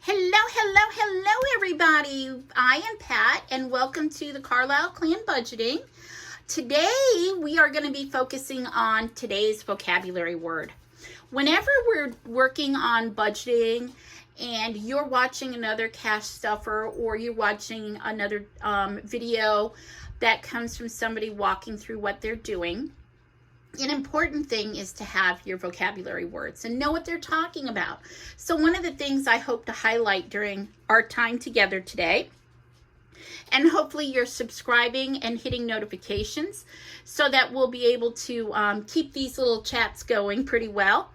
Hello, everybody. I am Pat, and welcome to the Carlisle Clan Budgeting. Today, we are going to be focusing on today's vocabulary word. Whenever we're working on budgeting and you're watching another cash stuffer or you're watching another video that comes from somebody walking through what they're doing, an important thing is to have your vocabulary words and know what they're talking about. So one of the things I hope to highlight during our time together today, and hopefully you're subscribing and hitting notifications so that we'll be able to keep these little chats going pretty well,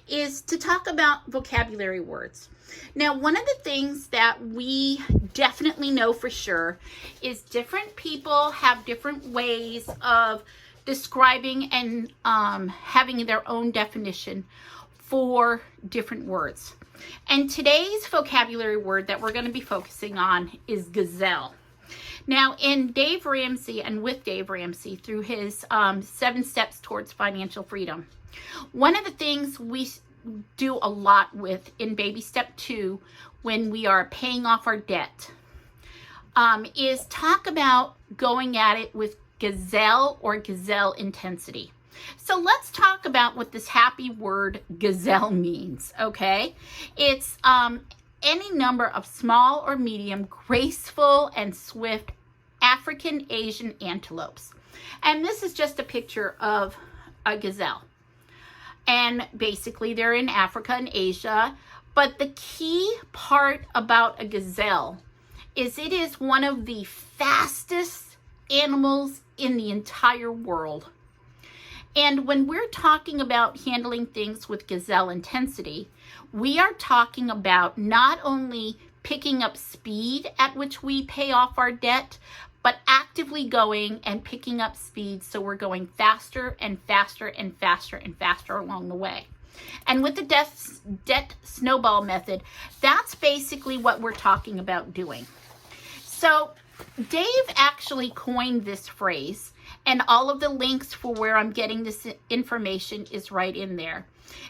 is to talk about vocabulary words. Now, one of the things that we definitely know for sure is different people have different ways of describing and having their own definition for different words. And today's vocabulary word that we're going to be focusing on is gazelle. Now, in Dave Ramsey and with Dave Ramsey through his 7 steps towards financial freedom, one of the things we do a lot with in baby step 2 when we are paying off our debt is talk about going at it with gazelle or gazelle intensity. So let's talk about what this happy word gazelle means, okay? It's any number of small or medium, graceful and swift African Asian antelopes. And this is just a picture of a gazelle. And basically they're in Africa and Asia. But the key part about a gazelle is it is one of the fastest animals in the entire world. And when we're talking about handling things with gazelle intensity, we are talking about not only picking up speed at which we pay off our debt, but actively going and picking up speed so we're going faster and faster and faster and faster along the way. And with the Dept Snowball method, that's basically what we're talking about doing. So Dave actually coined this phrase, and all of the links for where I'm getting this information is right in there.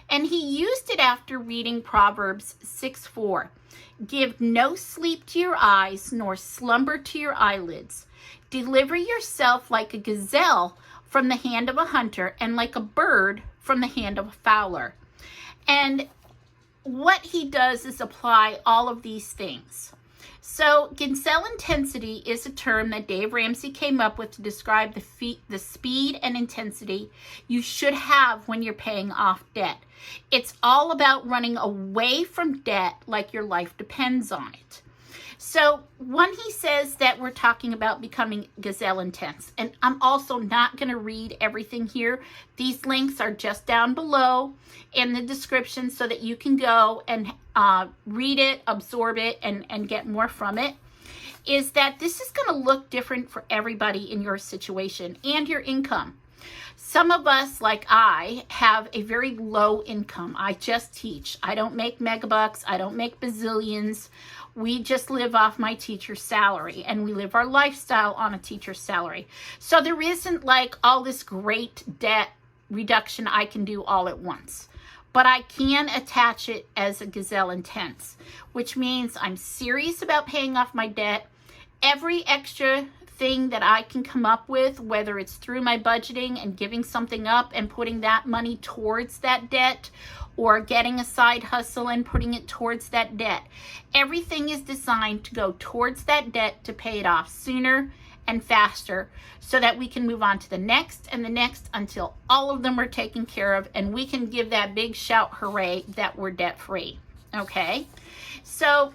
And he used it after reading Proverbs 6:4. Give no sleep to your eyes, nor slumber to your eyelids. Deliver yourself like a gazelle from the hand of a hunter, and like a bird from the hand of a fowler. And what he does is apply all of these things. So gazelle intensity is a term that Dave Ramsey came up with to describe the speed and intensity you should have when you're paying off debt. It's all about running away from debt like your life depends on it. So when he says that we're talking about becoming gazelle intense, and I'm also not going to read everything here. These links are just down below in the description so that you can go and read it, absorb it, and get more from it, is that this is going to look different for everybody in your situation and your income. Some of us, like I, have a very low income. I just teach. I don't make megabucks. I don't make bazillions. We just live off my teacher's salary, and we live our lifestyle on a teacher's salary. So there isn't like all this great debt reduction I can do all at once. But I can attach it as a gazelle intense, which means I'm serious about paying off my debt. Every extra thing that I can come up with, whether it's through my budgeting and giving something up and putting that money towards that debt, or getting a side hustle and putting it towards that debt. Everything is designed to go towards that debt to pay it off sooner and faster so that we can move on to the next and the next until all of them are taken care of and we can give that big shout hooray that we're debt free. Okay? So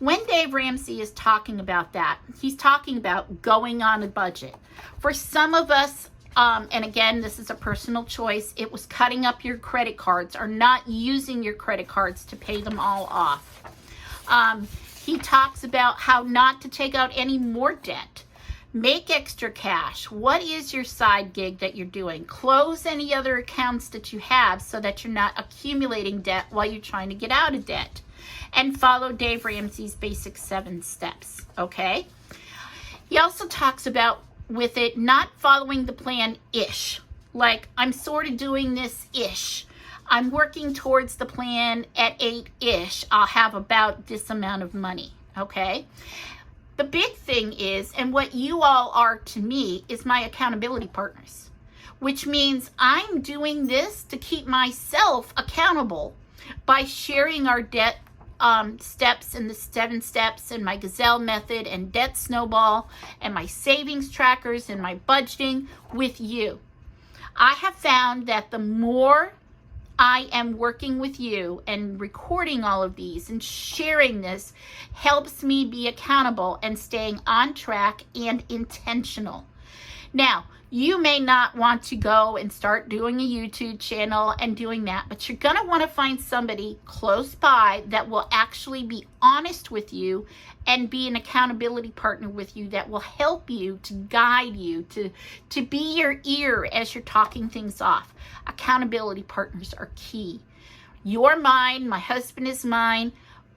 when Dave Ramsey is talking about that, he's talking about going on a budget. For some of us, and again, this is a personal choice, it was cutting up your credit cards or not using your credit cards to pay them all off. He talks about how not to take out any more debt. Make extra cash. What is your side gig that you're doing? Close any other accounts that you have so that you're not accumulating debt while you're trying to get out of debt. And follow Dave Ramsey's basic 7 steps, okay? He also talks about with it not following the plan-ish. Like, I'm sort of doing this-ish. I'm working towards the plan at 8-ish. I'll have about this amount of money, okay? The big thing is, and what you all are to me, is my accountability partners, which means I'm doing this to keep myself accountable by sharing our debt steps and the 7 steps and my gazelle method and Dept Snowball and my savings trackers and my budgeting with you. I have found that the more I am working with you and recording all of these and sharing this helps me be accountable and staying on track and intentional. Now, you may not want to go and start doing a YouTube channel and doing that, but you're going to want to find somebody close by that will actually be honest with you and be an accountability partner with you that will help you, to guide you, to be your ear as you're talking things off. Accountability partners are key. You're mine, my husband is mine.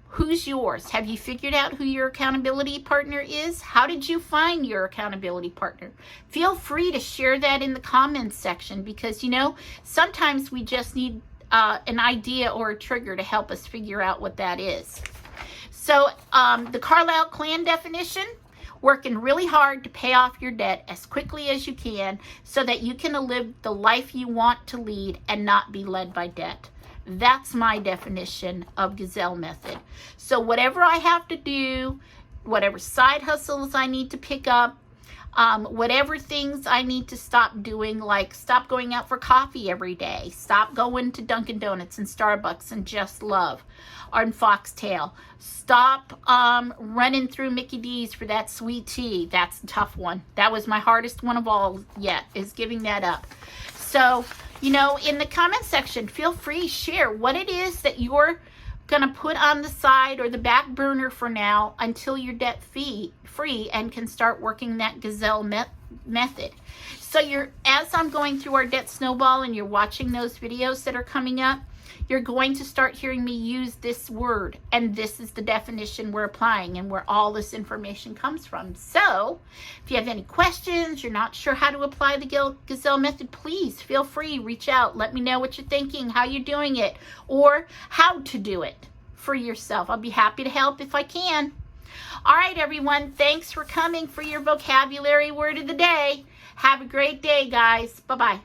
Who's yours? Have you figured out who your accountability partner is? How did you find your accountability partner? Feel free to share that in the comments section, because, you know, sometimes we just need an idea or a trigger to help us figure out what that is. So the Carlisle clan definition: working really hard to pay off your debt as quickly as you can so that you can live the life you want to lead and not be led by debt. That's my definition of gazelle method. So whatever I have to do, whatever side hustles I need to pick up, whatever things I need to stop doing, like stop going out for coffee every day, stop going to Dunkin' Donuts and Starbucks and Just Love or Foxtail, stop running through Mickey D's for that sweet tea. That's a tough one. That was my hardest one of all yet, is giving that up. So, you know, in the comment section, feel free to share what it is that you're going to put on the side or the back burner for now until you're debt free and can start working that gazelle method. So as I'm going through our Dept Snowball and you're watching those videos that are coming up, you're going to start hearing me use this word, and this is the definition we're applying and where all this information comes from. So if you have any questions, you're not sure how to apply the gazelle method, please feel free, reach out, let me know what you're thinking, how you're doing it, or how to do it for yourself. I'll be happy to help if I can. All right, everyone, thanks for coming for your vocabulary word of the day. Have a great day, guys. Bye-bye.